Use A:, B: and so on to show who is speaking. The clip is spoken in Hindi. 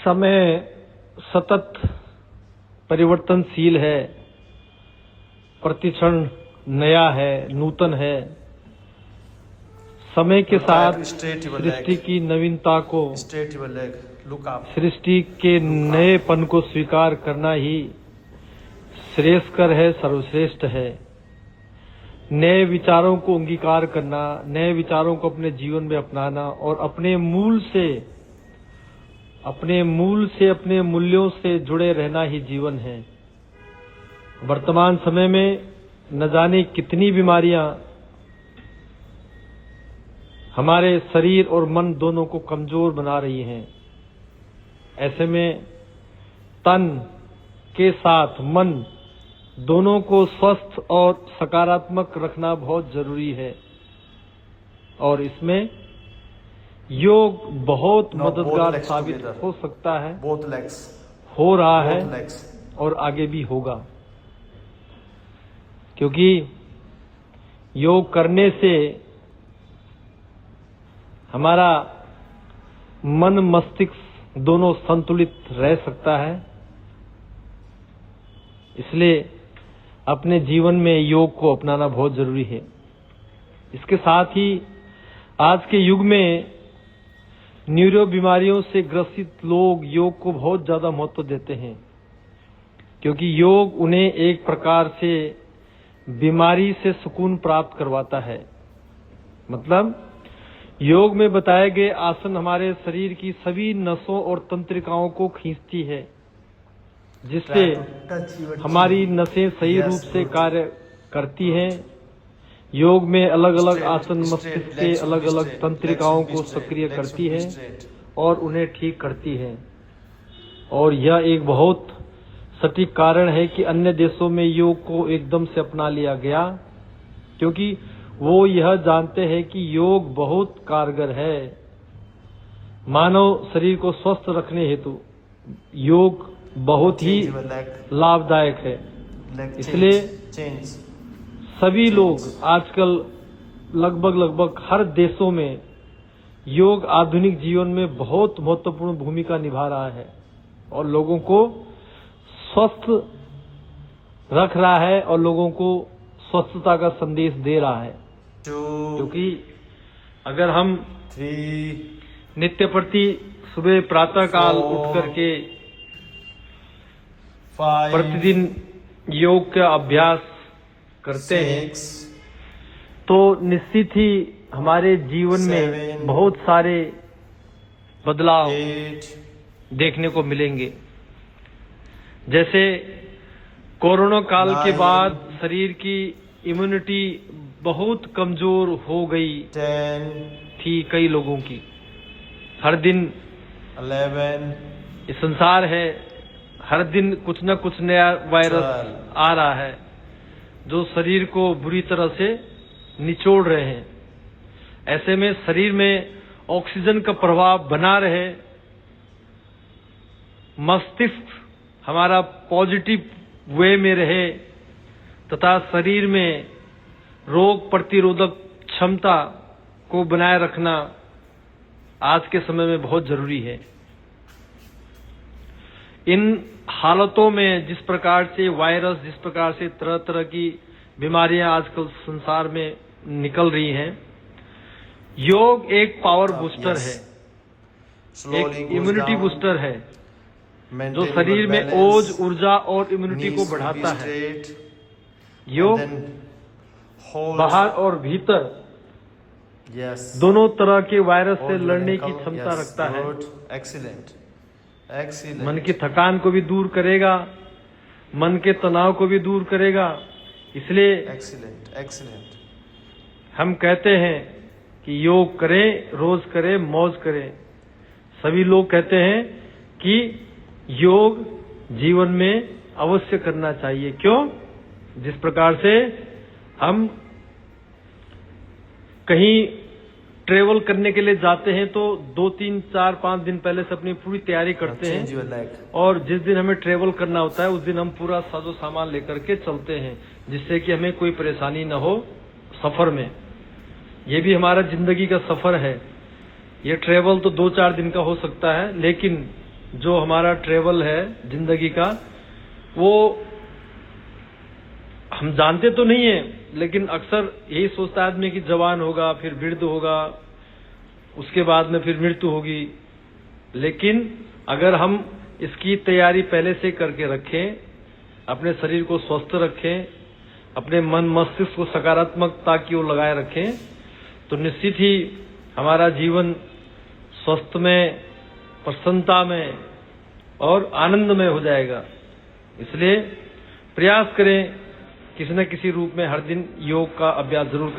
A: समय सतत परिवर्तनशील है, प्रतिक्षण नया है, नूतन है। समय के साथ सृष्टि की नवीनता को, सृष्टि के नएपन को स्वीकार करना ही श्रेयस्कर है, सर्वश्रेष्ठ है। नए विचारों को अंगीकार करना, नए विचारों को अपने जीवन में अपनाना और अपने मूल से अपने मूल्यों से जुड़े रहना ही जीवन है। वर्तमान समय में न जाने कितनी बीमारियां हमारे शरीर और मन दोनों को कमजोर बना रही हैं। ऐसे में तन के साथ मन दोनों को स्वस्थ और सकारात्मक रखना बहुत जरूरी है और इसमें योग बहुत मददगार साबित हो सकता है, हो रहा है और आगे भी होगा। क्योंकि योग करने से हमारा मन मस्तिष्क दोनों संतुलित रह सकता है। इसलिए अपने जीवन में योग को अपनाना बहुत जरूरी है। इसके साथ ही आज के युग में न्यूरो बीमारियों से ग्रसित लोग योग को बहुत ज्यादा महत्व देते हैं, क्योंकि योग उन्हें एक प्रकार से बीमारी से सुकून प्राप्त करवाता है। मतलब योग में बताए गए आसन हमारे शरीर की सभी नसों और तंत्रिकाओं को खींचती है, जिससे हमारी नसें सही रूप से कार्य करती हैं। योग में अलग अलग आसन मस्तिष्क के अलग अलग तंत्रिकाओं को सक्रिय करती है और उन्हें ठीक करती है। और यह एक बहुत सटीक कारण है कि अन्य देशों में योग को एकदम से अपना लिया गया, क्योंकि वो यह जानते हैं कि योग बहुत कारगर है। मानव शरीर को स्वस्थ रखने हेतु योग बहुत ही लाभदायक है। इसलिए सभी लोग आजकल लगभग हर देशों में योग आधुनिक जीवन में बहुत महत्वपूर्ण भूमिका निभा रहा है और लोगों को स्वस्थ रख रहा है और लोगों को स्वस्थता का संदेश दे रहा है। क्योंकि अगर हम नित्य प्रति सुबह प्रातः काल उठ करके प्रतिदिन योग का अभ्यास करते हैं तो निश्चित ही हमारे जीवन में बहुत सारे बदलाव देखने को मिलेंगे। जैसे कोरोना काल के बाद शरीर की इम्यूनिटी बहुत कमजोर हो गई थी कई लोगों की। हर दिन 11 संसार है, हर दिन कुछ न कुछ नया वायरस आ रहा है जो शरीर को बुरी तरह से निचोड़ रहे हैं। ऐसे में शरीर में ऑक्सीजन का प्रभाव बना रहे, मस्तिष्क हमारा पॉजिटिव वे में रहे तथा शरीर में रोग प्रतिरोधक क्षमता को बनाए रखना आज के समय में बहुत जरूरी है। इन हालतों में जिस प्रकार से वायरस, जिस प्रकार से तरह तरह की बीमारियां आजकल संसार में निकल रही हैं, योग एक पावर बूस्टर है, एक इम्यूनिटी बूस्टर है जो शरीर में ओज, ऊर्जा और इम्यूनिटी को बढ़ाता है। योग बाहर और भीतर दोनों तरह के वायरस से लड़ने की क्षमता रखता है। मन की थकान को भी दूर करेगा, मन के तनाव को भी दूर करेगा। इसलिए हम कहते हैं कि योग करें, रोज करें, मौज करें। सभी लोग कहते हैं कि योग जीवन में अवश्य करना चाहिए। क्यों? जिस प्रकार से हम कहीं ट्रेवल करने के लिए जाते हैं तो 2, 3, 4, 5 दिन पहले से अपनी पूरी तैयारी करते हैं और जिस दिन हमें ट्रेवल करना होता है उस दिन हम पूरा साजो सामान लेकर के चलते हैं, जिससे कि हमें कोई परेशानी न हो सफर में। ये भी हमारा जिंदगी का सफर है। ये ट्रेवल तो 2-4 दिन का हो सकता है, लेकिन जो हमारा ट्रेवल है जिंदगी का, वो हम जानते तो नहीं है, लेकिन अक्सर यही सोचता है आदमी कि जवान होगा, फिर वृद्ध होगा, उसके बाद में फिर मृत्यु होगी। लेकिन अगर हम इसकी तैयारी पहले से करके रखें, अपने शरीर को स्वस्थ रखें, अपने मन मस्तिष्क को सकारात्मकता की ओर लगाए रखें, तो निश्चित ही हमारा जीवन स्वस्थ में, प्रसन्नता में और आनंद में हो जाएगा। इसलिए प्रयास करें, किसी न किसी रूप में हर दिन योग का अभ्यास जरूर करें।